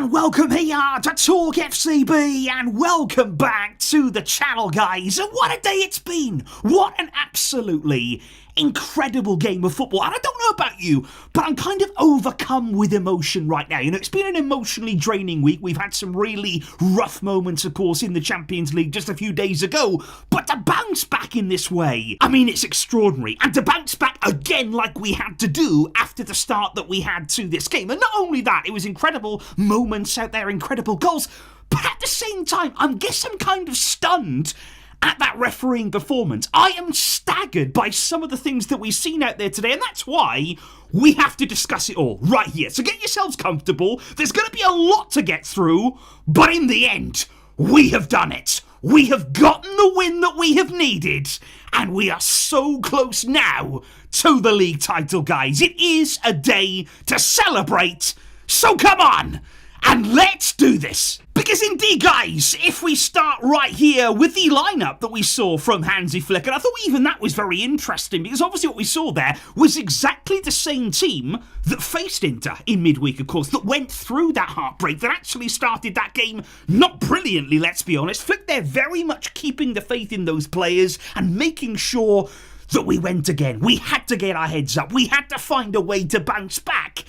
everyone, welcome here to Talk FCB and welcome back to the channel, guys. And what a day it's been. What an absolutely incredible game of football. And I don't know about you, but I'm kind of overcome with emotion right now. You know, it's been an emotionally draining week. We've had some really rough moments, of course, in the Champions League just a few days ago. But to bounce back in this way, I mean, it's extraordinary. And to bounce back again like we had to do after the start that we had to this game. And not only that, it was incredible moments out there, incredible goals. But at the same time, I guess I'm kind of stunned at that refereeing performance. I am staggered by some of the things that we've seen out there today, and that's why we have to discuss it all right here. So get yourselves comfortable. There's going to be a lot to get through, but in the end, we have done it. We have gotten the win that we have needed, and we are so close now to the league title, guys. It is a day to celebrate, so come on, and let's do this. Because indeed, guys, if we start right here with the lineup that we saw from Hansi Flick, and I thought even that was very interesting, because obviously what we saw there was exactly the same team that faced Inter in midweek, of course, that went through that heartbreak, that actually started that game not brilliantly, let's be honest. Flick there very much keeping the faith in those players and making sure that we went again. We had to get our heads up. We had to find a way to bounce back.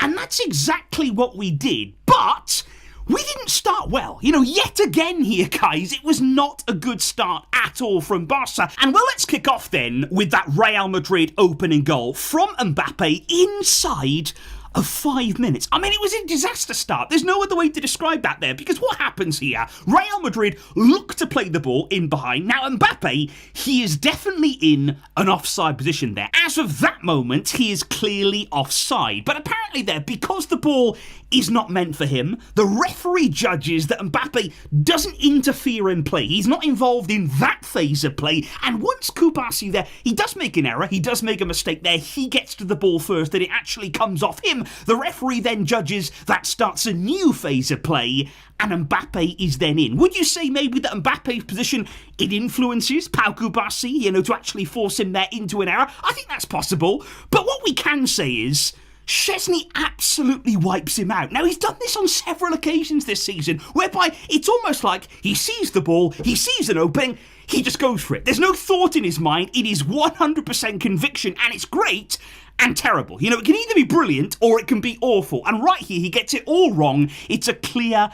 And that's exactly what we did. But we didn't start well. You know, yet again here, guys, it was not a good start at all from Barca. And well, let's kick off then with that Real Madrid opening goal from Mbappe inside of 5 minutes. I mean, it was a disaster start. There's no other way to describe that there, because what happens here? Real Madrid look to play the ball in behind. Now, Mbappe, he is definitely in an offside position there. As of that moment, he is clearly offside. But apparently there, because the ball is not meant for him, the referee judges that Mbappe doesn't interfere in play. He's not involved in that phase of play. And once Kubasi there, he does make an error. He does make a mistake there. He gets to the ball first, and it actually comes off him. The referee then judges that starts a new phase of play, and Mbappe is then in. Would you say maybe that Mbappe's position, it influences Pau Kubasi, you know, to actually force him there into an error? I think that's possible. But what we can say is Szczesny absolutely wipes him out. Now, he's done this on several occasions this season, whereby it's almost like he sees the ball, he sees an opening, he just goes for it. There's no thought in his mind. It is 100% conviction, and it's great and terrible. You know, it can either be brilliant or it can be awful. And right here, he gets it all wrong. It's a clear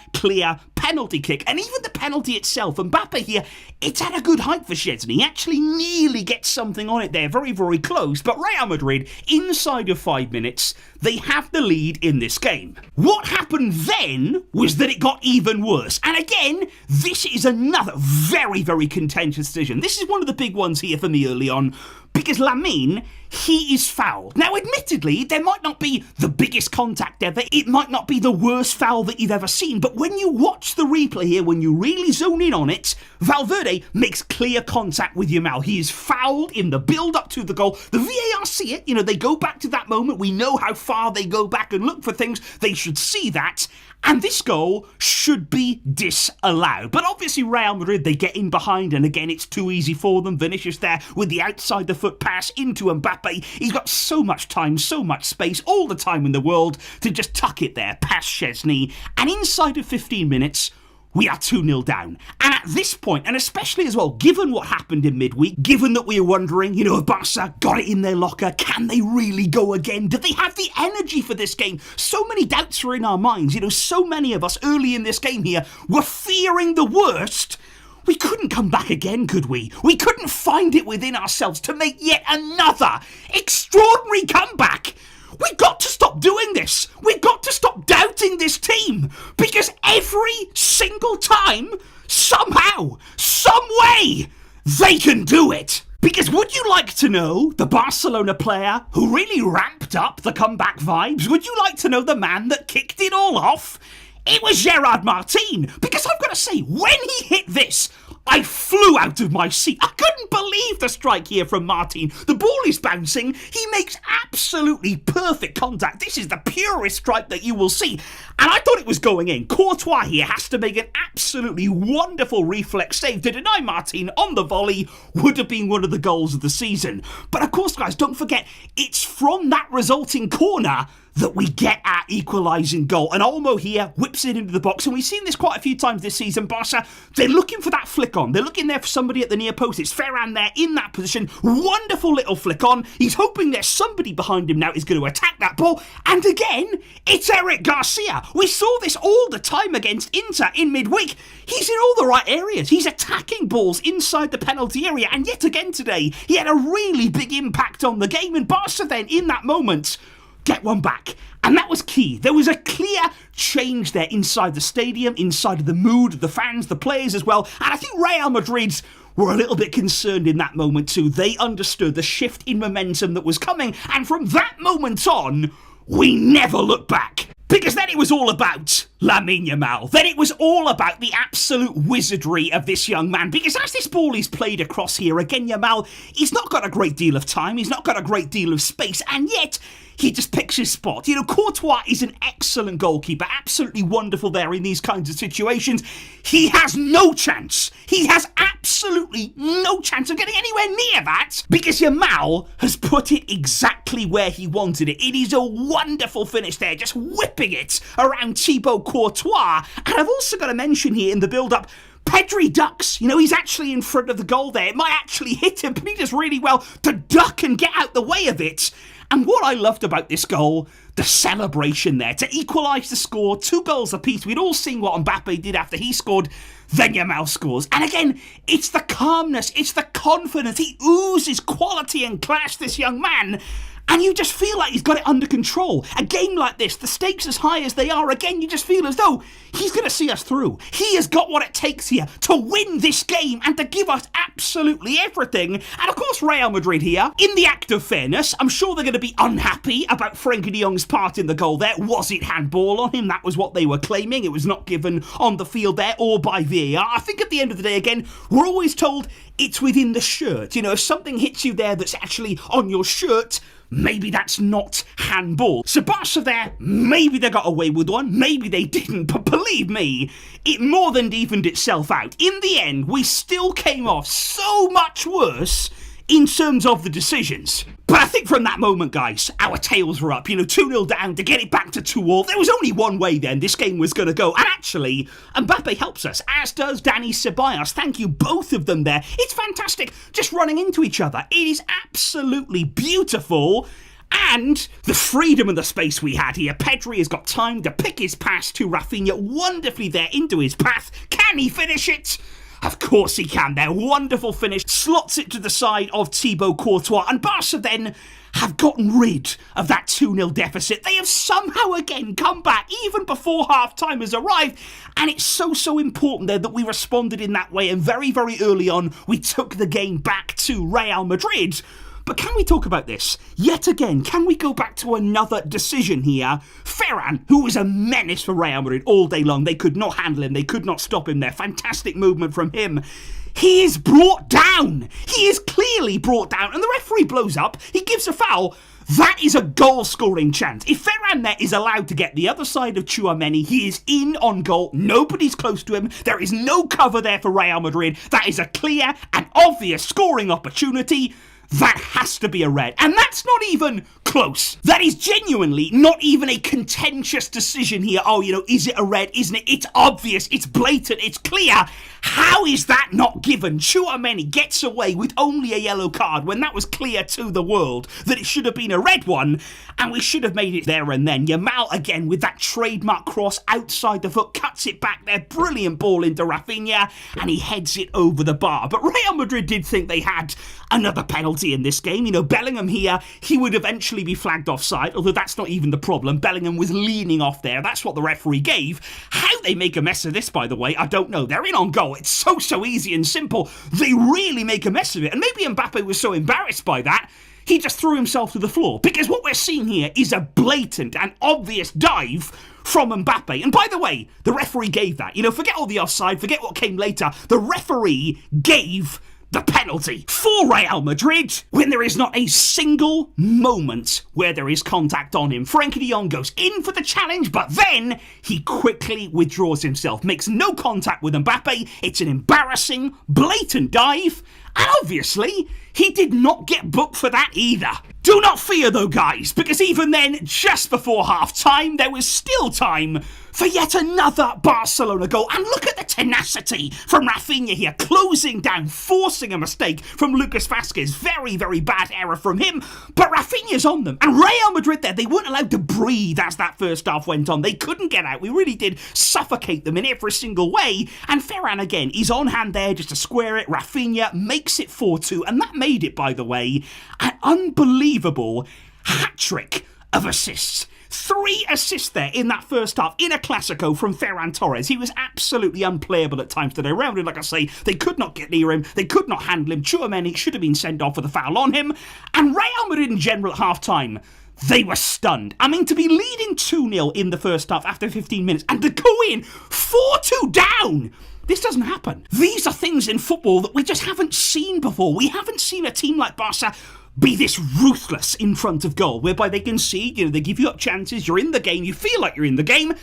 penalty kick. And even the penalty itself, Mbappe here, it's at a good height for Szczesny. He actually nearly gets something on it there. Very, very close. But Real Madrid, inside of 5 minutes, they have the lead in this game. What happened then was that it got even worse. And again, this is another very, very contentious decision. This is one of the big ones here for me early on, because Lamine, he is fouled. Now, admittedly, there might not be the biggest contact ever. It might not be the worst foul that you've ever seen. But when you watch the replay here, when you really zone in on it, Valverde makes clear contact with Yamal. He is fouled in the build-up to the goal. The VAR see it. You know, they go back to that moment. We know how far they go back and look for things. They should see that. And this goal should be disallowed. But obviously Real Madrid, they get in behind, and again, it's too easy for them. Vinicius there with the outside the foot pass into Mbappe. He's got so much time, so much space, all the time in the world to just tuck it there past Szczesny. And inside of 15 minutes, we are 2-0 down. And at this point, and especially as well, given what happened in midweek, given that we are wondering, you know, if Barca got it in their locker, can they really go again? Do they have the energy for this game? So many doubts were in our minds. You know, so many of us early in this game here were fearing the worst. We couldn't come back again, could we? We couldn't find it within ourselves to make yet another extraordinary comeback. We've got to stop doing this. We've got to stop doubting this team, because every single time, somehow, some way, they can do it. Because would you like to know the Barcelona player who really ramped up the comeback vibes? Would you like to know the man that kicked it all off? It was Gerard Martin. Because I've got to say, when he hit this, I flew out of my seat. I couldn't believe the strike here from Martin. The ball is bouncing. He makes absolutely perfect contact. This is the purest strike that you will see. And I thought it was going in. Courtois here has to make an absolutely wonderful reflex save to deny Martin on the volley. Would have been one of the goals of the season. But of course, guys, don't forget, it's from that resulting corner that we get our equalising goal. And Olmo here whips it into the box. And we've seen this quite a few times this season. Barca, they're looking for that flick on. They're looking there for somebody at the near post. It's Ferran there in that position. Wonderful little flick on. He's hoping there's somebody behind him now is going to attack that ball. And again, it's Eric Garcia. We saw this all the time against Inter in midweek. He's in all the right areas. He's attacking balls inside the penalty area. And yet again today, he had a really big impact on the game. And Barca then, in that moment, get one back. And that was key. There was a clear change there inside the stadium, inside of the mood of the fans, the players as well. And I think Real Madrid were a little bit concerned in that moment too. They understood the shift in momentum that was coming. And from that moment on, we never looked back. Because then it was all about Lamine Yamal. Then it was all about the absolute wizardry of this young man. Because as this ball is played across here, again, Yamal, he's not got a great deal of time. He's not got a great deal of space. And yet, he just picks his spot. You know, Courtois is an excellent goalkeeper. Absolutely wonderful there in these kinds of situations. He has no chance. He has absolutely no chance of getting anywhere near that. Because Yamal has put it exactly where he wanted it. It is a wonderful finish there. Just whipping it around Thibaut Courtois. And I've also got to mention here in the build-up, Pedri ducks. You know, he's actually in front of the goal there. It might actually hit him, but he does really well to duck and get out the way of it. And what I loved about this goal, the celebration there, to equalise the score, 2 goals apiece. We'd all seen what Mbappe did after he scored, then Yamal scores. And again, it's the calmness, it's the confidence. He oozes quality and class, this young man. And you just feel like he's got it under control. A game like this, the stakes as high as they are, again, you just feel as though he's going to see us through. He has got what it takes here to win this game and to give us absolutely everything. And of course, Real Madrid here, in the act of fairness, I'm sure they're going to be unhappy about Frenkie de Jong's part in the goal there. Was it handball on him? That was what they were claiming. It was not given on the field there or by VAR. I think at the end of the day, again, we're always told it's within the shirt. You know, if something hits you there that's actually on your shirt, maybe that's not handball. So Barca there, maybe they got away with one, maybe they didn't, but believe me, it more than evened itself out. In the end, we still came off so much worse in terms of the decisions. But I think from that moment, guys, our tails were up. You know, 2-0 down to get it back to 2-2. There was only one way then this game was going to go. And actually, Mbappe helps us, as does Dani Ceballos. Thank you, both of them there. It's fantastic, just running into each other. It is absolutely beautiful. And the freedom and the space we had here. Pedri has got time to pick his pass to Rafinha wonderfully there into his path. Can he finish it? Of course he can there. Wonderful finish. Slots it to the side of Thibaut Courtois. And Barca then have gotten rid of that 2-0 deficit. They have somehow again come back even before half-time has arrived. And it's so important there that we responded in that way. And very, very early on, we took the game back to Real Madrid. But can we talk about this? Yet again, can we go back to another decision here? Ferran, who was a menace for Real Madrid all day long. They could not handle him. They could not stop him there. Fantastic movement from him. He is brought down. He is clearly brought down. And the referee blows up. He gives a foul. That is a goal-scoring chance. If Ferran there is allowed to get the other side of Tchouaméni, he is in on goal. Nobody's close to him. There is no cover there for Real Madrid. That is a clear and obvious scoring opportunity. That has to be a red. And that's not even close. That is genuinely not even a contentious decision here. Oh, you know, is it a red? Isn't it? It's obvious. It's blatant. It's clear. How is that not given? Tchouaméni gets away with only a yellow card when that was clear to the world that it should have been a red one, and we should have made it there and then. Yamal again with that trademark cross outside the foot, cuts it back there. Brilliant ball into Rafinha, and he heads it over the bar. But Real Madrid did think they had another penalty in this game. You know, Bellingham here, he would eventually be flagged offside, although that's not even the problem. Bellingham was leaning off there. That's what the referee gave. How they make a mess of this, by the way, I don't know. They're in on goal. It's so easy and simple. They really make a mess of it. And maybe Mbappe was so embarrassed by that, he just threw himself to the floor. Because what we're seeing here is a blatant and obvious dive from Mbappe. And by the way, the referee gave that. You know, forget all the offside, forget what came later. The referee gave the penalty for Real Madrid when there is not a single moment where there is contact on him. Frenkie de Jong goes in for the challenge, but then he quickly withdraws himself, makes no contact with Mbappe. It's an embarrassing, blatant dive, and obviously, he did not get booked for that either. Do not fear though, guys, because even then, just before half-time, there was still time for yet another Barcelona goal. And look at the tenacity from Rafinha here, closing down, forcing a mistake from Lucas Vázquez. Very, very bad error from him, but Rafinha's on them. And Real Madrid there, they weren't allowed to breathe as that first half went on. They couldn't get out. We really did suffocate them in every single way. And Ferran, again, he's on hand there just to square it. Rafinha makes it 4-2, and that made it, by the way, an unbelievable hat-trick of assists. 3 assists there in that first half in a Clásico from Ferran Torres. He was absolutely unplayable at times today. Around him, like I say, they could not get near him. They could not handle him. Tchouaméni should have been sent off for the foul on him. And Real Madrid in general at half-time, they were stunned. I mean, to be leading 2-0 in the first half after 15 minutes and to go in 4-2 down, this doesn't happen. These are things in football that we just haven't seen before. We haven't seen a team like Barca be this ruthless in front of goal, whereby they concede, they give you up chances, you're in the game, you feel like you're in the game,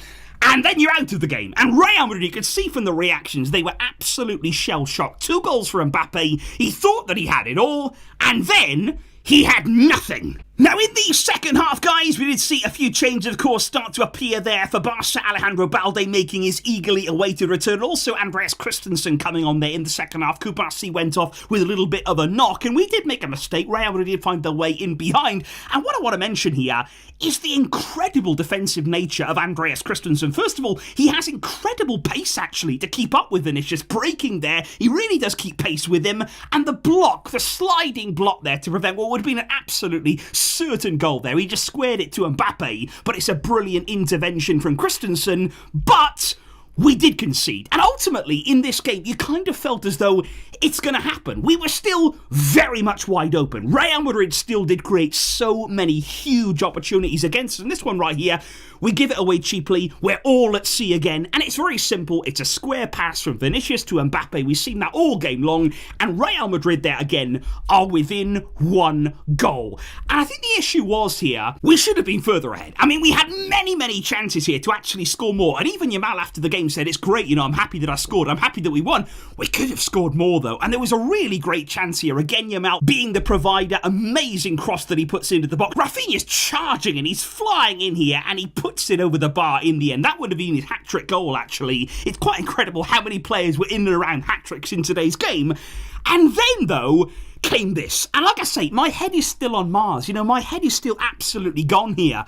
and then you're out of the game. And Real Madrid, you could see from the reactions, they were absolutely shell-shocked. 2 goals for Mbappe, he thought that he had it all, and then he had nothing. Now, in the second half, guys, we did see a few changes, of course, start to appear there for Barca. Alejandro Balde making his eagerly awaited return. Also, Andreas Christensen coming on there in the second half. Kubasi went off with a little bit of a knock, and we did make a mistake. Real Madrid did find their way in behind. And what I want to mention here is the incredible defensive nature of Andreas Christensen. First of all, he has incredible pace, actually, to keep up with Vinicius. Breaking there, he really does keep pace with him. And the block, the sliding block there to prevent what would have been an absolutely certain goal there. He just squared it to Mbappe, but it's a brilliant intervention from Christensen. But we did concede. And ultimately, in this game, you kind of felt as though it's going to happen. We were still very much wide open. Real Madrid still did create so many huge opportunities against us. And this one right here, we give it away cheaply. We're all at sea again. And it's very simple. It's a square pass from Vinicius to Mbappe. We've seen that all game long. And Real Madrid there again are within 1 goal. And I think the issue was here, we should have been further ahead. I mean, we had many, many chances here to actually score more. And even Yamal after the game said, it's great, I'm happy that I scored. I'm happy that we won. We could have scored more though. And there was a really great chance here. Again, Yamal being the provider. Amazing cross that he puts into the box. Rafinha's charging and he's flying in here and he puts it over the bar in the end. That would have been his hat-trick goal, actually. It's quite incredible how many players were in and around hat-tricks in today's game. And then, though, came this. And like I say, my head is still on Mars. My head is still absolutely gone here,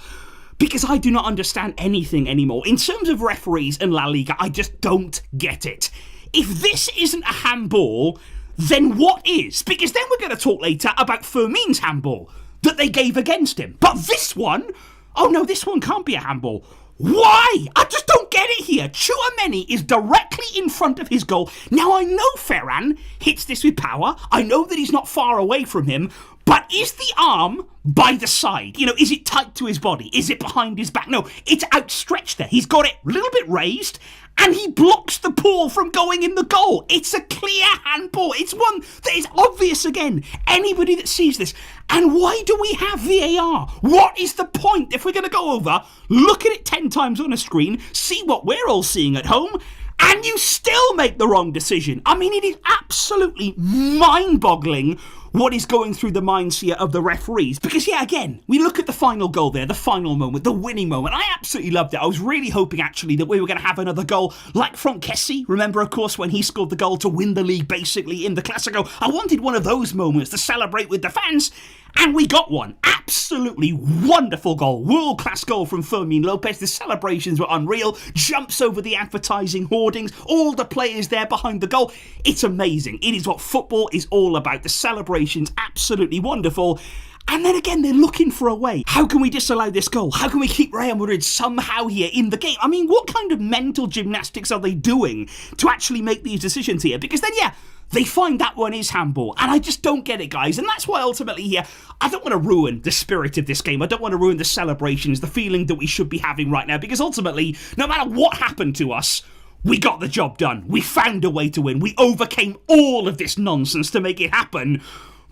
because I do not understand anything anymore. In terms of referees in La Liga, I just don't get it. If this isn't a handball, then what is? Because then we're going to talk later about Fermin's handball that they gave against him. But this one, oh no, this one can't be a handball. Why? I just don't get it here. Tchouaméni is directly in front of his goal. Now, I know Ferran hits this with power. I know that he's not far away from him. But is the arm by the side? Is it tight to his body? Is it behind his back? No, it's outstretched there. He's got it a little bit raised, and he blocks the ball from going in the goal. It's a clear handball. It's one that is obvious again. Anybody that sees this. And why do we have VAR? What is the point? If we're going to go over, look at it 10 times on a screen, see what we're all seeing at home, and you still make the wrong decision. I mean, it is absolutely mind-boggling what is going through the minds here of the referees. Because, yeah, again, we look at the final goal there, the final moment, the winning moment. I absolutely loved it. I was really hoping, actually, that we were going to have another goal like from Kessie. Remember, of course, when he scored the goal to win the league, basically, in the Clásico. I wanted one of those moments to celebrate with the fans. And we got one. Absolutely wonderful goal. World-class goal from Fermin Lopez. The celebrations were unreal. Jumps over the advertising hoardings. All the players there behind the goal. It's amazing. It is what football is all about. The celebrations, absolutely wonderful. And then again, they're looking for a way. How can we disallow this goal? How can we keep Real Madrid somehow here in the game? I mean, what kind of mental gymnastics are they doing to actually make these decisions here? Because then, yeah, they find that one is handball. And I just don't get it, guys. And that's why ultimately here, I don't want to ruin the spirit of this game. I don't want to ruin the celebrations, the feeling that we should be having right now. Because ultimately, no matter what happened to us, We got the job done. We found a way to win. We overcame all of this nonsense to make it happen.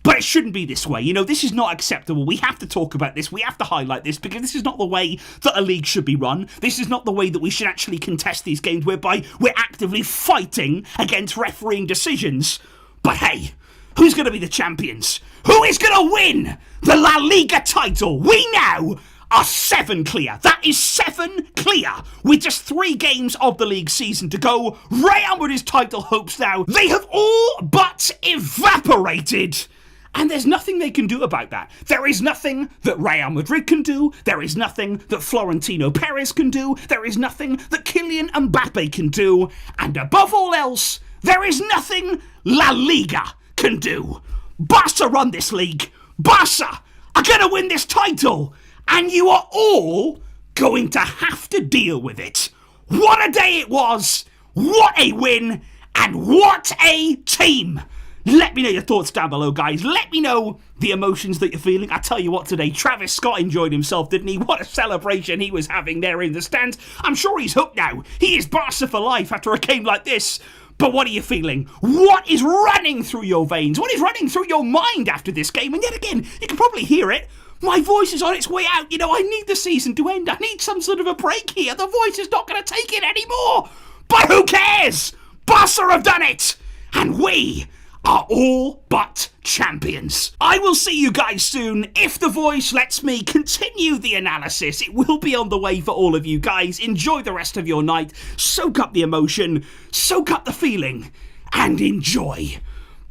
But it shouldn't be this way. You know, this is not acceptable. We have to talk about this. We have to highlight this because this is not the way that a league should be run. This is not the way that we should actually contest these games whereby we're actively fighting against refereeing decisions. But hey, who's going to be the champions? Who is going to win the La Liga title? We now are 7 clear. That is 7 clear. With just 3 games of the league season to go, Real Madrid's title hopes now, they have all but evaporated. And there's nothing they can do about that. There is nothing that Real Madrid can do. There is nothing that Florentino Perez can do. There is nothing that Kylian Mbappe can do. And above all else, there is nothing La Liga can do. Barca run this league. Barca are going to win this title. And you are all going to have to deal with it. What a day it was. What a win. And what a team. Let me know your thoughts down below, guys. Let me know the emotions that you're feeling. I tell you what today, Travis Scott enjoyed himself, didn't he? What a celebration he was having there in the stands. I'm sure he's hooked now. He is Barca for life after a game like this. But what are you feeling? What is running through your veins? What is running through your mind after this game? And yet again, you can probably hear it. My voice is on its way out. You know, I need the season to end. I need some sort of a break here. The voice is not going to take it anymore. But who cares? Barca have done it. And we are all but champions. I will see you guys soon. If the voice lets me continue the analysis, it will be on the way for all of you guys. Enjoy the rest of your night. Soak up the emotion, soak up the feeling, and enjoy.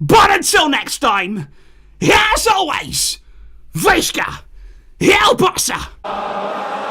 But until next time, as always, Vizca, El Barça.